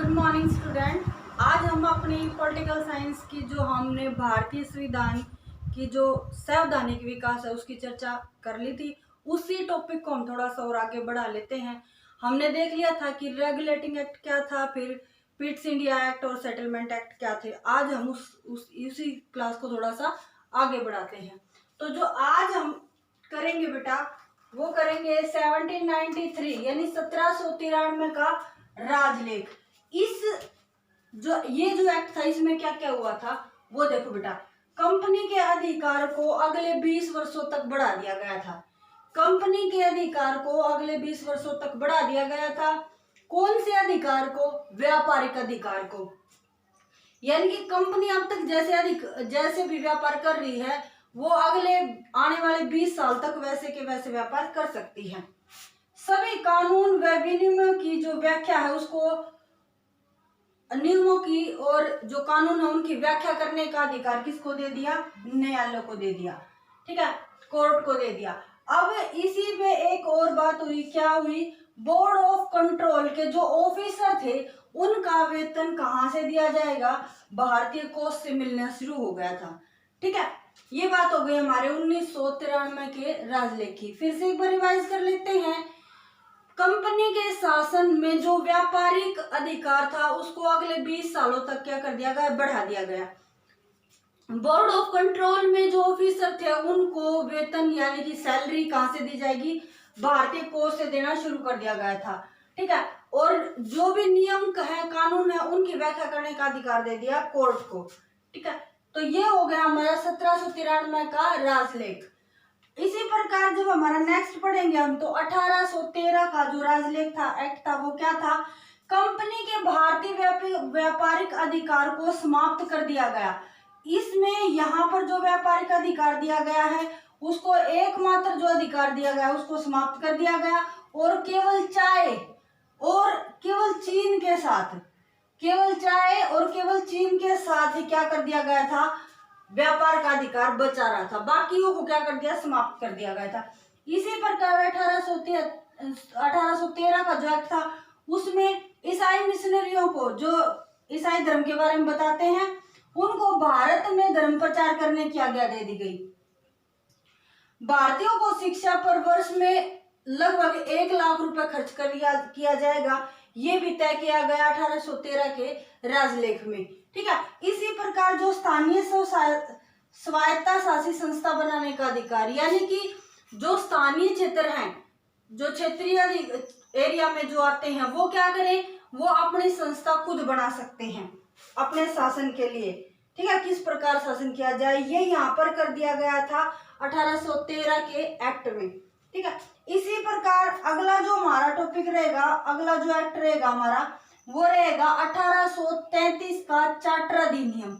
Good morning student. आज हम अपनी पॉलिटिकल साइंस की जो हमने भारतीय संविधान की जो संवैधानिक विकास है उसकी चर्चा कर ली थी, उसी टॉपिक को हम थोड़ा सा और आगे बढ़ा लेते हैं। हमने देख लिया था कि रेगुलेटिंग एक्ट क्या था, फिर पिट्स इंडिया एक्ट और सेटलमेंट एक्ट क्या थे। आज हम उसी क्लास को थोड़ा सा आगे बढ़ाते हैं। तो जो आज हम करेंगे बेटा, वो करेंगे 1793 यानी 1793 का राजलेख। इस ये जो एक्ट था, इसमें क्या क्या हुआ था वो देखो बेटा। कंपनी के अधिकार को अगले 20 वर्षों तक बढ़ा दिया गया था। कंपनी के अधिकार को अगले 20 वर्षों तक बढ़ा दिया गया था। कौन से अधिकार को? व्यापारिक अधिकार को। यानी कि कंपनी अब तक जैसे भी व्यापार कर रही है, वो अगले आने वाले 20 साल तक वैसे के वैसे व्यापार कर सकती है। सभी कानून व विनियमों की जो व्याख्या है उसको, नियमों की और जो कानून है उनकी व्याख्या करने का अधिकार किसको दे दिया? न्यायालय को दे दिया। ठीक है, कोर्ट को दे दिया। अब इसी में एक और बात हुई, क्या हुई? बोर्ड ऑफ कंट्रोल के जो ऑफिसर थे उनका वेतन कहाँ से दिया जाएगा? भारतीय कोष से मिलना शुरू हो गया था। ठीक है, ये बात हो गई हमारे 1993 के राजलेख की। फिर से एक बार रिवाइज कर लेते हैं। कंपनी के शासन में जो व्यापारिक अधिकार था उसको अगले 20 सालों तक क्या कर दिया गया? बढ़ा दिया गया। बोर्ड ऑफ कंट्रोल में जो ऑफिसर थे उनको वेतन यानी कि सैलरी कहां से दी जाएगी? भारतीय कोष से देना शुरू कर दिया गया था। ठीक है, और जो भी नियम है, कानून है, उनकी व्याख्या करने का अधिकार दे दिया कोर्ट को। ठीक है, तो ये हो गया हमारा 1793 का राजलेख। इसी प्रकार जब हमारा नेक्स्ट पढ़ेंगे हम, तो 1813 का जो राजलेख था, एक्ट था, वो क्या था? कंपनी के भारतीय व्यापारिक अधिकार को समाप्त कर दिया गया। इसमें यहाँ पर जो व्यापारिक अधिकार दिया गया है उसको, एकमात्र जो अधिकार दिया गया उसको समाप्त कर दिया गया, और केवल चाय और केवल चीन के साथ, केवल चाय और केवल चीन के साथ ही क्या कर दिया गया था? व्यापार का अधिकार बचा रहा था। बाकियों को क्या कर दिया? समाप्त कर दिया गया था। इसी प्रकार 1813 का जो एक्ट था उसमें ईसाई मिशनरियों को, जो ईसाई धर्म के बारे में बताते हैं, उनको भारत में धर्म प्रचार करने की आज्ञा दे दी गई। भारतीयों को शिक्षा पर वर्ष में लगभग 1 लाख रुपए खर्च किया जाएगा, ये भी तय किया गया 1813 के राजलेख में। ठीक है, इसी प्रकार जो स्थानीय स्वायत्ता शासी संस्था बनाने का अधिकार, यानी कि जो स्थानीय क्षेत्र हैं, जो क्षेत्रीय एरिया में जो आते हैं, वो क्या करें? वो अपनी संस्था खुद बना सकते हैं अपने शासन के लिए। ठीक है, किस प्रकार शासन किया जाए ये यहाँ पर कर दिया गया था 1813 के एक्ट में। ठीक है, इसी प्रकार अगला जो हमारा टॉपिक रहेगा, अगला जो एक्ट रहेगा हमारा, वो रहेगा 1833 का चार्टर अधिनियम।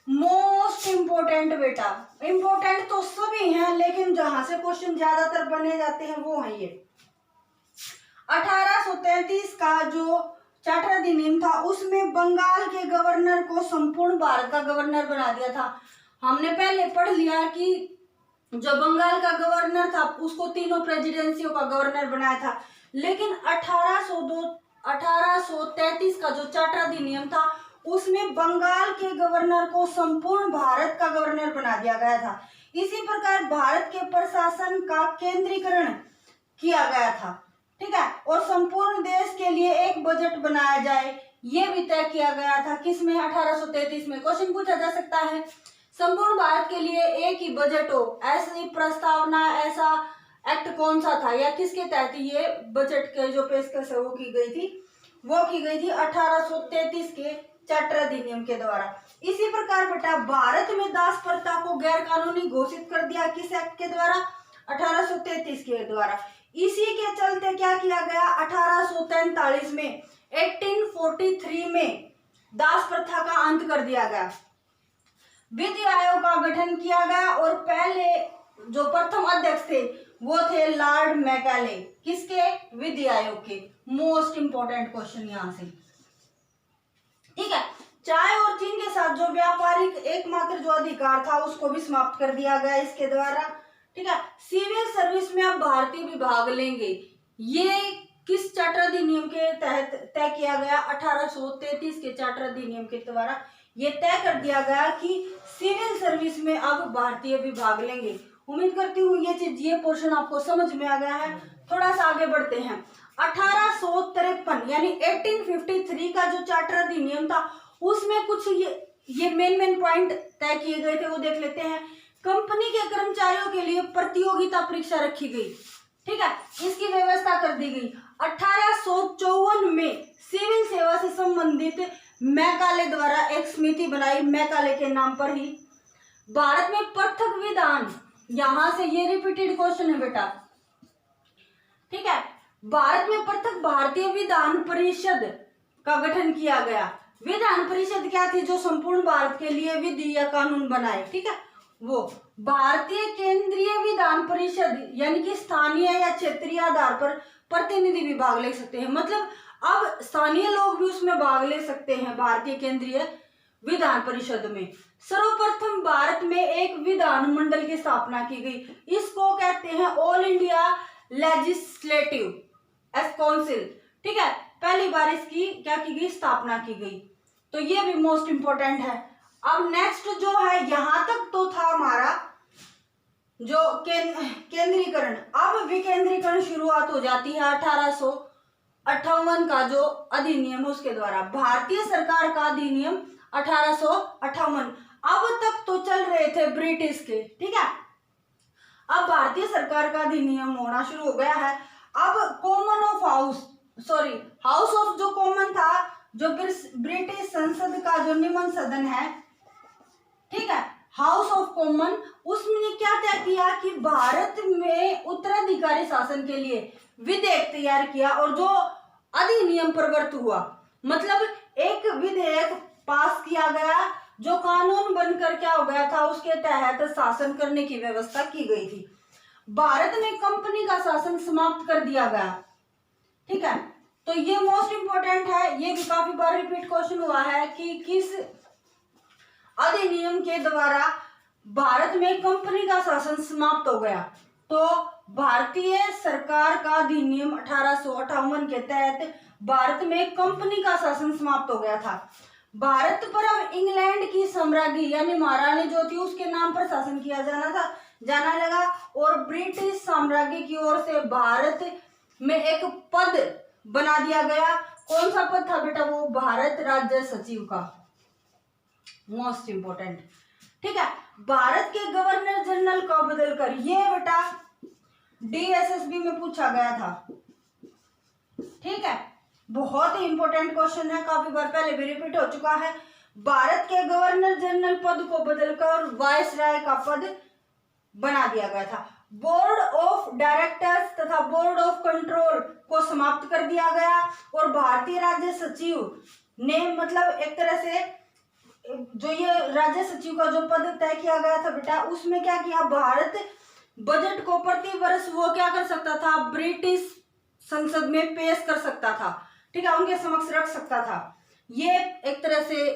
मोस्ट इम्पोर्टेंट बेटा, इम्पोर्टेंट तो सभी हैं लेकिन जहां से क्वेश्चन ज्यादातर बने जाते हैं वो है ये 1833 का जो चार्टर अधिनियम था। उसमें बंगाल के गवर्नर को संपूर्ण भारत का गवर्नर बना दिया था। हमने पहले पढ़ लिया कि जो बंगाल का गवर्नर था उसको तीनों प्रेसिडेंसियों का गवर्नर बनाया था, लेकिन 1833 का जो चार्टर अधिनियम था उसमें बंगाल के गवर्नर को संपूर्ण भारत का गवर्नर बना दिया गया था। इसी प्रकार भारत के प्रशासन का केंद्रीकरण किया गया था। ठीक है, और संपूर्ण देश के लिए एक बजट बनाया जाए, ये भी तय किया गया था। किसमें? 1833 में। क्वेश्चन पूछा जा सकता है, संपूर्ण भारत के लिए एक ही बजट हो, ऐसी प्रस्तावना, ऐसा एक्ट कौन सा था या किसके तहत ये बजट के जो पेशकश है वो की गई थी? वो की गई थी 1833 के चार्टर अधिनियम के द्वारा। इसी प्रकार बेटा भारत में दास प्रथा को गैर कानूनी घोषित कर दिया, किस एक्ट के द्वारा? 1833 के द्वारा। इसी के चलते क्या किया गया? 1843 में, 1843 में दास प्रथा का अंत कर दिया गया। विधि आयोग का गठन किया गया और पहले जो प्रथम अध्यक्ष थे वो थे लॉर्ड मैकाले। किसके? विधि आयोग के। मोस्ट इंपोर्टेंट क्वेश्चन यहां से। ठीक है, चाय और चीन के साथ जो व्यापारिक एकमात्र जो अधिकार था उसको भी समाप्त कर दिया गया इसके द्वारा। ठीक है, सिविल सर्विस में अब भारतीय भी भाग लेंगे। ये किस चार्टर अधिनियम के तहत तय किया गया? 1833 के चार्टर अधिनियम के द्वारा ये तय कर दिया गया कि सिविल सर्विस में अब भारतीय भी भाग लेंगे। उम्मीद करती हूँ ये पोर्शन आपको समझ में आ गया है। थोड़ा सा आगे बढ़ते हैं। 1853 यानी 1853 का जो चार्टर अधिनियम था उसमें कुछ ये मेन पॉइंट तय किए गए थे, वो देख लेते हैं। कंपनी के कर्मचारियों के लिए प्रतियोगिता परीक्षा रखी गई, ठीक है, इसकी व्यवस्था कर दी गई। 1854 में सिविल सेवा से संबंधित मैकाले द्वारा एक समिति बनाई, मैकाले के नाम पर ही। भारत में पृथक विधान, यहां से ये रिपीटेड क्वेश्चन है बेटा, ठीक है। भारत में पृथक भारतीय विधान परिषद का गठन किया गया। विधान परिषद क्या थी? जो संपूर्ण भारत के लिए विधि या कानून बनाए, ठीक है, वो। भारतीय केंद्रीय विधान परिषद यानी कि स्थानीय या क्षेत्रीय आधार पर प्रतिनिधि भी भाग ले सकते हैं, मतलब अब स्थानीय लोग भी उसमें भाग ले सकते हैं भारतीय केंद्रीय विधान परिषद में। सर्वप्रथम भारत में एक विधान मंडल की स्थापना की गई, इसको कहते हैं ऑल इंडिया लेजिस्लेटिव काउंसिल, ठीक है। पहली बार इसकी क्या की गई? स्थापना की गई। तो ये भी मोस्ट इंपोर्टेंट है। अब नेक्स्ट जो है, यहां तक तो था हमारा जो केंद्रीकरण। अब विकेंद्रीकरण शुरुआत हो जाती है 1858 का जो अधिनियम उसके द्वारा, भारतीय सरकार का अधिनियम 1858। अब तक तो चल रहे थे ब्रिटिश के, ठीक है। अब भारतीय सरकार का अधिनियम होना शुरू हो गया है। अब कॉमन ऑफ हाउस ऑफ जो कॉमन था, जो ब्रिटिश संसद का जो निम्न सदन है, ठीक है, हाउस ऑफ कॉमन, उसने क्या तय किया कि भारत में उत्तराधिकारी शासन के लिए विधेयक तैयार किया और जो अधिनियम प्रवर्त हुआ, मतलब एक विधेयक पास किया गया जो कानून बनकर क्या हो गया था, उसके तहत शासन करने की व्यवस्था की गई थी। भारत में कंपनी का शासन समाप्त कर दिया गया, ठीक है। तो ये मोस्ट इंपोर्टेंट है, ये भी काफी बार रिपीट क्वेश्चन हुआ है कि किस अधिनियम के द्वारा भारत में कंपनी का शासन समाप्त हो गया। तो भारतीय सरकार का अधिनियम 1858 के तहत भारत में कंपनी का शासन समाप्त हो गया था। भारत पर अब इंग्लैंड की साम्राज्ञी यानी महारानी जो थी उसके नाम पर शासन किया जाना लगा और ब्रिटिश साम्राज्य की ओर से भारत में एक पद बना दिया गया। कौन सा पद था बेटा? वो भारत राज्य सचिव का, मोस्ट इंपोर्टेंट, ठीक है। भारत के गवर्नर जनरल को बदलकर, ये बेटा DSSB में पूछा गया था, ठीक है, बहुत ही इंपॉर्टेंट क्वेश्चन है, काफी बार पहले भी रिपीट हो चुका है। भारत के गवर्नर जनरल पद को बदलकर वायसराय का पद बना दिया गया था। बोर्ड ऑफ डायरेक्टर्स तथा बोर्ड ऑफ कंट्रोल को समाप्त कर दिया गया और भारतीय राज्य सचिव ने, मतलब एक तरह से जो ये राज्य सचिव का जो पद तय किया गया था बेटा, उसमें क्या किया, भारत बजट को प्रति वर्ष वो क्या कर सकता था, ब्रिटिश संसद में पेश कर सकता था, ठीक है, उनके समक्ष रख सकता था। ये एक तरह से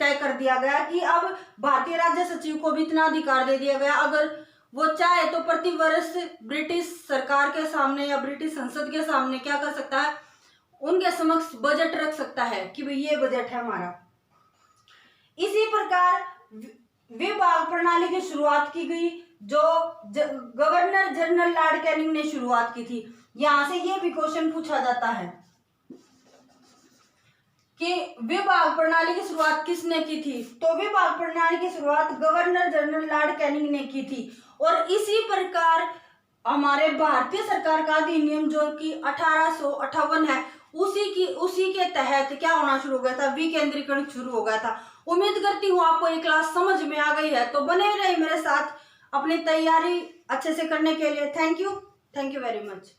तय कर दिया गया कि अब भारतीय राज्य सचिव को भी इतना अधिकार दे दिया गया, अगर वो चाहे तो प्रति वर्ष ब्रिटिश सरकार के सामने या ब्रिटिश संसद के सामने क्या कर सकता है, उनके समक्ष बजट रख सकता है कि भाई ये बजट है हमारा। इसी प्रकार विभाग प्रणाली की शुरुआत की गई जो गवर्नर जनरल लॉर्ड कैनिंग ने शुरुआत की थी। यहां से ये भी क्वेश्चन पूछा जाता है कि विभाग प्रणाली की शुरुआत किसने की थी, तो विभाग प्रणाली की शुरुआत गवर्नर जनरल लॉर्ड कैनिंग ने की थी। और इसी प्रकार हमारे भारतीय सरकार का अधिनियम जो कि 1858 है, उसी के तहत क्या होना शुरू हो गया था, विकेंद्रीकरण शुरू हो गया था। उम्मीद करती हूँ आपको ये क्लास समझ में आ गई है, तो बने रहिए मेरे साथ अपनी तैयारी अच्छे से करने के लिए। Thank you very much.